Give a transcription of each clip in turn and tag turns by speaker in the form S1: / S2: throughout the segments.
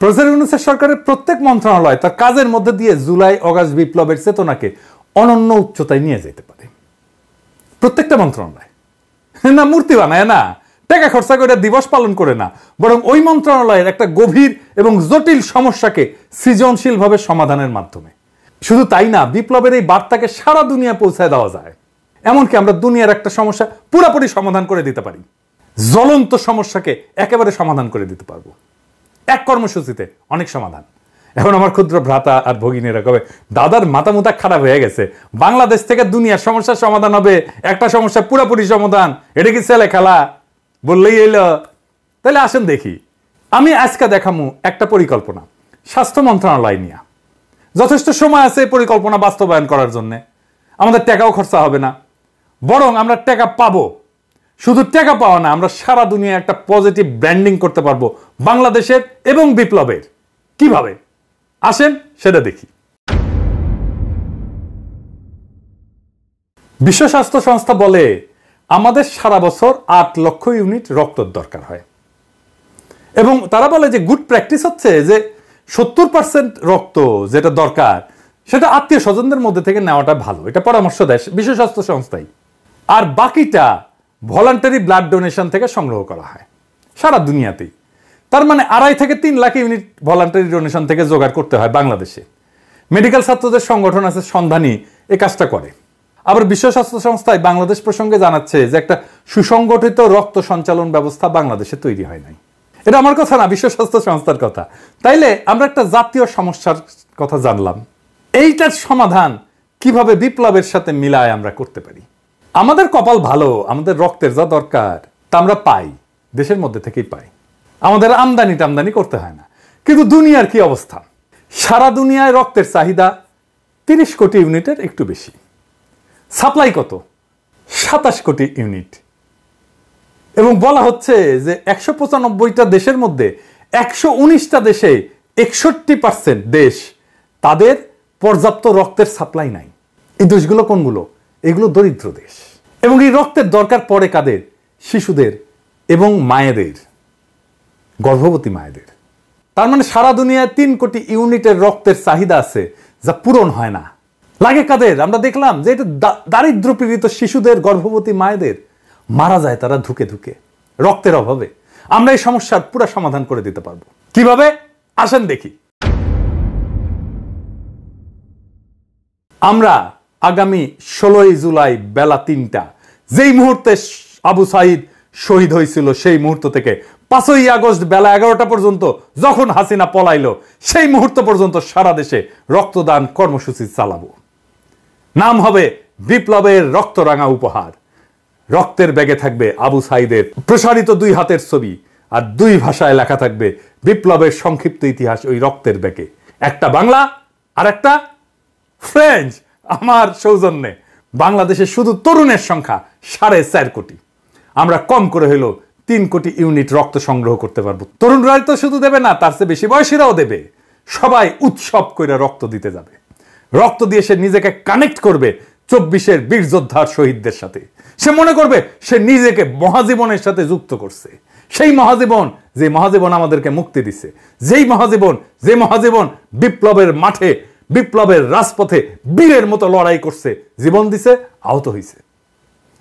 S1: Professor ইউনূসের সরকারের প্রত্যেক মন্ত্রণালয় তার কাজের মধ্যে দিয়ে জুলাই অগাস্ট বিপ্লবের চেতনাকে অনন্য উচ্চতায় নিয়ে যেতে পারে। প্রত্যেকটা মন্ত্রণালয় না মূর্তি বানায় না, টাকা খরচা করে দিবস পালন করে না, বরং ওই মন্ত্রণালয়ের একটা গভীর এবং জটিল সমস্যাকে সৃজনশীলভাবে সমাধানের মাধ্যমে। শুধু তাই না, বিপ্লবের এই বার্তাকে সারা দুনিয়া পৌঁছায় দেওয়া যায়। এমনকি আমরা দুনিয়ার একটা সমস্যা পুরোপুরি সমাধান করে দিতে পারি, জ্বলন্ত সমস্যাকে একেবারে সমাধান করে দিতে পারবো এক কর্মসূচিতে, অনেক সমাধান। এখন আমার ক্ষুদ্র ভ্রাতা আর ভগিনীরা কবে দাদার মাথা মুথা খারাপ হয়ে গেছে, বাংলাদেশ থেকে দুনিয়ার সমস্যার সমাধান হবে, একটা সমস্যা পুরোপুরি সমাধান, এটা কি ছেলে খেলা বললেই এলো? তাহলে আসেন দেখি। আমি আজকে দেখামু একটা পরিকল্পনা স্বাস্থ্য মন্ত্রণালয় নিয়ে। যথেষ্ট সময় আছে পরিকল্পনা বাস্তবায়ন করার জন্য, আমাদের টাকাও খরচা হবে না, বরং আমরা টাকা পাবো। শুধু টাকা পাওয়া না, আমরা সারা দুনিয়া একটা পজিটিভ ব্র্যান্ডিং করতে পারবো বাংলাদেশের এবং বিপ্লবের। কিভাবে আসেন সেটা দেখি। বিশ্ব স্বাস্থ্য সংস্থা বলে আমাদের সারা বছর 8 লক্ষ ইউনিট রক্তের দরকার হয়, এবং তারা বলে যে গুড প্র্যাকটিস হচ্ছে যে 70% রক্ত যেটা দরকার সেটা আত্মীয় স্বজনদের মধ্যে থেকে নেওয়াটা ভালো, এটা পরামর্শ দেয় বিশ্ব স্বাস্থ্য সংস্থাই। আর বাকিটা ভলান্টারি ব্লাড ডোনেশন থেকে সংগ্রহ করা হয় সারা দুনিয়াতেই। তার মানে 2.5 থেকে 3 লাখ ইউনিট ভলান্টারি ডোনেশন থেকে জোগাড় করতে হয় বাংলাদেশে। মেডিকেল ছাত্রদের সংগঠন আছে সন্ধানী, এই কাজটা করে। আবার বিশ্ব স্বাস্থ্য সংস্থায় বাংলাদেশ প্রসঙ্গে জানাচ্ছে যে একটা সুসংগঠিত রক্ত সঞ্চালন ব্যবস্থা বাংলাদেশে তৈরি হয় নাই। এটা আমার কথা না, বিশ্ব স্বাস্থ্য সংস্থার কথা। তাইলে আমরা একটা জাতীয় সমস্যার কথা জানলাম, এইটার সমাধান কিভাবে বিপ্লবের সাথে মিলায় আমরা করতে পারি। আমাদের কপাল ভালো, আমাদের রক্তের যা দরকার তা আমরা পাই, দেশের মধ্যে থেকেই পাই, আমাদের আমদানি টামদানি করতে হয় না। কিন্তু দুনিয়ার কি অবস্থা? সারা দুনিয়ায় রক্তের চাহিদা 30 কোটি ইউনিটের একটু বেশি, সাপ্লাই কত? 27 কোটি ইউনিট। এবং বলা হচ্ছে যে 195টা দেশের মধ্যে 119টা দেশে 61% দেশ তাদের পর্যাপ্ত রক্তের সাপ্লাই নাই। এই দেশগুলো কোনগুলো? এগুলো দরিদ্র দেশ। এবং এই রক্তের দরকার পড়ে কাদের? শিশুদের এবং মায়েদের, গর্ভবতী মায়েদের। তার মানে সারা দুনিয়ায় 3 কোটি ইউনিটের রক্তের চাহিদা আছে যা পূরণ হয় না। লাগে কাদের? আমরা দেখলাম যে এটা দারিদ্র পীড়িত শিশুদের, গর্ভবতী মায়েদের মারা যায় তারা ধুকে ধুকে রক্তের অভাবে। আমরা এই সমস্যার পুরো সমাধান করে দিতে পারবো। কিভাবে আসেন দেখি। আমরা আগামী 16 জুলাই বেলা 3টা, যেই মুহূর্তে আবু সাইদ শহীদ হয়েছিল, সেই মুহূর্ত থেকে 5ই আগস্ট বেলা 11টা পর্যন্ত যখন হাসিনা পলাইলো, সেই মুহূর্ত পর্যন্ত সারা দেশে রক্তদান কর্মসূচি চালাবো। নাম হবে বিপ্লবের রক্তরাঙা উপহার। রক্তের ব্যাগে থাকবে আবু সাইদের প্রসারিত 2 হাতের ছবি, আর 2 ভাষায় লেখা থাকবে বিপ্লবের সংক্ষিপ্ত ইতিহাস ওই রক্তের ব্যাগে। একটা বাংলা আর একটা ফ্রেঞ্চ। আমার সৌজন্যে বাংলাদেশে শুধু তরুণের সংখ্যা 4.5 কোটি। আমরা কম করে হইল 3 কোটি ইউনিট রক্ত সংগ্রহ করতে পারবো। তরুণরাই তো শুধু দেবে না, তার চেয়ে বেশি বয়সীরাও দেবে। সবাই উৎসব করে রক্ত দিতে যাবে। রক্ত দিয়ে সে নিজেকে কানেক্ট করবে 24-এর বীর যোদ্ধার শহীদদের সাথে। সে মনে করবে সে নিজেকে মহাজীবনের সাথে যুক্ত করছে। সেই মহাজীবন, যে মহাজীবন আমাদেরকে মুক্তি দিছে, যে মহাজীবন বিপ্লবের মাঠে, বিপ্লবের রাজপথে বীরের মতো লড়াই করছে, জীবন দিছে, আহত হয়েছে।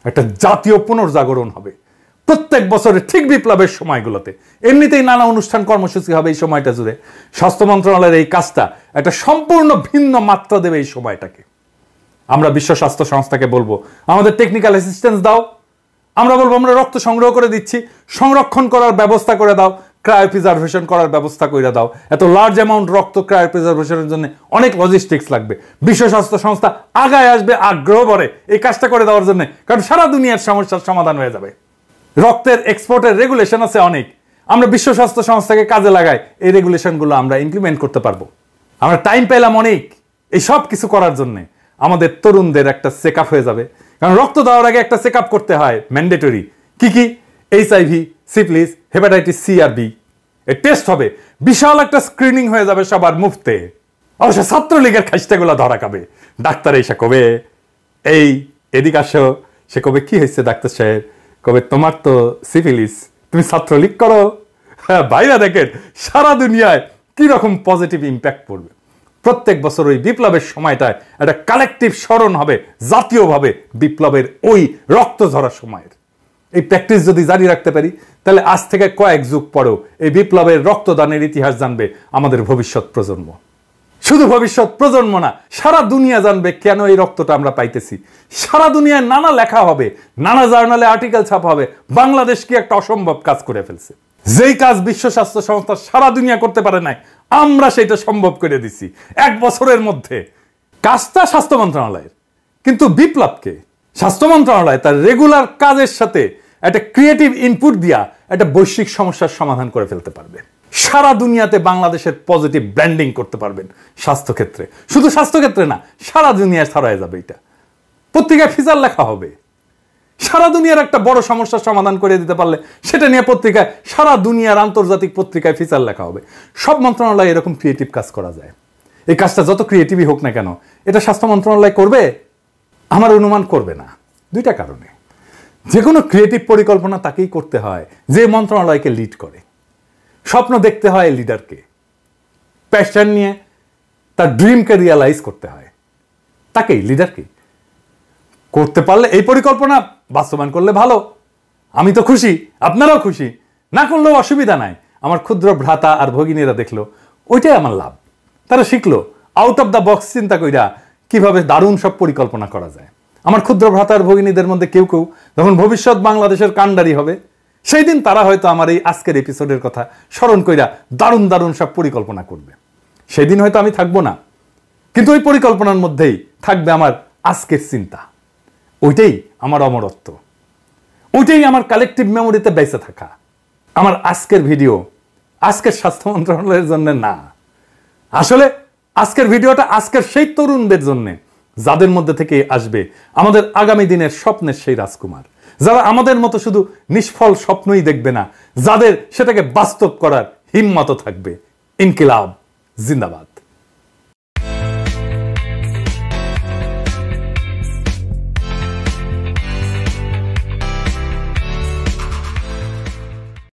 S1: একটা জাতীয় পুনর্জাগরণ হবে প্রত্যেক বছরে ঠিক বিপ্লবের সময়গুলোতে। এমনিতেই নানা অনুষ্ঠান কর্মসূচি হবে এই সময়টা জুড়ে। স্বাস্থ্য মন্ত্রণালয়ের এই কাজটা একটা সম্পূর্ণ ভিন্ন মাত্রা দেবে এই সময়টাকে। আমরা বিশ্ব স্বাস্থ্য সংস্থাকে বলবো আমাদের টেকনিক্যাল অ্যাসিস্ট্যান্স দাও। আমরা বলবো আমরা রক্ত সংগ্রহ করে দিচ্ছি, সংরক্ষণ করার ব্যবস্থা করে দাও, ক্রায়োপ্রিজার্ভেশন করার ব্যবস্থা করে দাও। এত লার্জ অ্যামাউন্ট রক্ত ক্রায়োপ্রিজার্ভেশনের জন্য অনেক লজিস্টিক্স লাগবে। বিশ্ব স্বাস্থ্য সংস্থা আগায় আসবে আগ্রহ ভরে এই কাজটা করে দেওয়ার জন্য, কারণ সারা দুনিয়ার সমস্যার সমাধান হয়ে যাবে। রক্তের এক্সপোর্টের রেগুলেশন আছে অনেক, আমরা বিশ্ব স্বাস্থ্য সংস্থাকে কাজে লাগাই, এই রেগুলেশনগুলো আমরা ইমপ্লিমেন্ট করতে পারবো। আমরা টাইম পেলাম অনেক এই সব কিছু করার জন্য। আমাদের তরুণদের একটা চেক আপ হয়ে যাবে, কারণ রক্ত দেওয়ার আগে একটা চেক আপ করতে হয় ম্যান্ডেটরি। কি কি? HIV, সিফিলিস, হেপাটাইটিস সি আর বি এর টেস্ট হবে। বিশাল একটা স্ক্রিনিং হয়ে যাবে সবার মুফতে। অবশ্য ছাত্রলীগের খাইস্টাগুলা ধরা খাবে। ডাক্তার এসে কবে এই এদিক আসো, সে কবে কি হয়েছে ডাক্তার সাহেব, কবে তোমার তো সিফিলিস, তুমি ছাত্রলীগ করো। হ্যাঁ ভাইরা, দেখেন সারা দুনিয়ায় কি রকম পজিটিভ ইম্প্যাক্ট পড়বে। প্রত্যেক বছর ওই বিপ্লবের সময়টায় একটা কালেকটিভ স্মরণ হবে জাতীয়ভাবে বিপ্লবের ওই রক্ত ঝরার সময়ের। এই প্র্যাকটিস যদি জারি রাখতে পারি, তাহলে আজ থেকে কয়েক যুগ পরেও এই বিপ্লবের রক্তদানের ইতিহাস জানবে আমাদের ভবিষ্যৎ প্রজন্ম। শুধু ভবিষ্যৎ প্রজন্ম না, সারা দুনিয়া জানবে কেন এই রক্তটা আমরা পাইতেছি। সারা দুনিয়ায় নানা লেখা হবে, নানা জার্নালে আর্টিকেল ছাপা হবে, বাংলাদেশ কি একটা অসম্ভব কাজ করে ফেলছে। যেই কাজ বিশ্ব স্বাস্থ্য সংস্থা সারা দুনিয়া করতে পারে নাই, আমরা সেটা সম্ভব করে দিছি 1 বছরের মধ্যে। কাজটা স্বাস্থ্য মন্ত্রণালয়ের, কিন্তু বিপ্লবকে স্বাস্থ্য মন্ত্রণালয় তার রেগুলার কাজের সাথে একটা ক্রিয়েটিভ ইনপুট দিয়া একটা বৈশ্বিক সমস্যার সমাধান করে ফেলতে পারবে। সারা দুনিয়াতে বাংলাদেশের পজিটিভ ব্র্যান্ডিং করতে পারবেন স্বাস্থ্যক্ষেত্রে। শুধু স্বাস্থ্যক্ষেত্রে না, সারা দুনিয়ায় ছড়ায় যাবে এটা। পত্রিকায় ফিচার লেখা হবে। সারা দুনিয়ার একটা বড় সমস্যার সমাধান করে দিতে পারলে সেটা নিয়ে পত্রিকায়, সারা দুনিয়ার আন্তর্জাতিক পত্রিকায় ফিচার লেখা হবে। সব মন্ত্রণালয় এরকম ক্রিয়েটিভ কাজ করা যায়। এই কাজটা যত ক্রিয়েটিভই হোক না কেন, এটা স্বাস্থ্য মন্ত্রণালয় করবে? আমার অনুমান করবে না। 2টা কারণে। যে কোনো ক্রিয়েটিভ পরিকল্পনা তাকেই করতে হয় যে মন্ত্রণালয়কে লিড করে। স্বপ্ন দেখতে হয় লিডারকে, প্যাশন নিয়ে তার ড্রিমকে রিয়ালাইজ করতে হয় তাকেই, লিডারকে। করতে পারলে এই পরিকল্পনা বাস্তবায়ন করলে ভালো, আমি তো খুশি, আপনারাও খুশি। না করলেও অসুবিধা নাই। আমার ক্ষুদ্র ভ্রাতা আর ভগিনীরা দেখলো, ওইটাই আমার লাভ। তারা শিখলো আউট অফ দ্য বক্স চিন্তা কইরা কিভাবে দারুণ সব পরিকল্পনা করা যায়। আমার ক্ষুদ্র ভ্রাতা আর ভগিনীদের মধ্যে কেউ কেউ যখন ভবিষ্যৎ বাংলাদেশের কাণ্ডারি হবে, সেই দিন তারা হয়তো আমার এই আজকের এপিসোডের কথা স্মরণ কইরা দারুণ দারুণ সব পরিকল্পনা করবে। সেই দিন হয়তো আমি থাকবো না, কিন্তু ওই পরিকল্পনার মধ্যেই থাকবে আমার আজকের চিন্তা। ওইটাই আমার অমরত্ব, ওইটাই আমার কালেকটিভ মেমোরিতে বেঁচে থাকা। আমার আজকের ভিডিও আজকের স্বাস্থ্য মন্ত্রণালয়ের জন্য না, আসলে আজকের ভিডিওটা আজকের সেই তরুণদের জন্য, যাদের মধ্যে থেকে আসবে আমাদের আগামী দিনের স্বপ্নের সেই রাজকুমার, যারা আমাদের মতো শুধু নিষ্ফল স্বপ্নই দেখবে না, যাদের সেটাকে বাস্তব করার হিম্মত থাকবে। ইনকিলাব জিন্দাবাদ।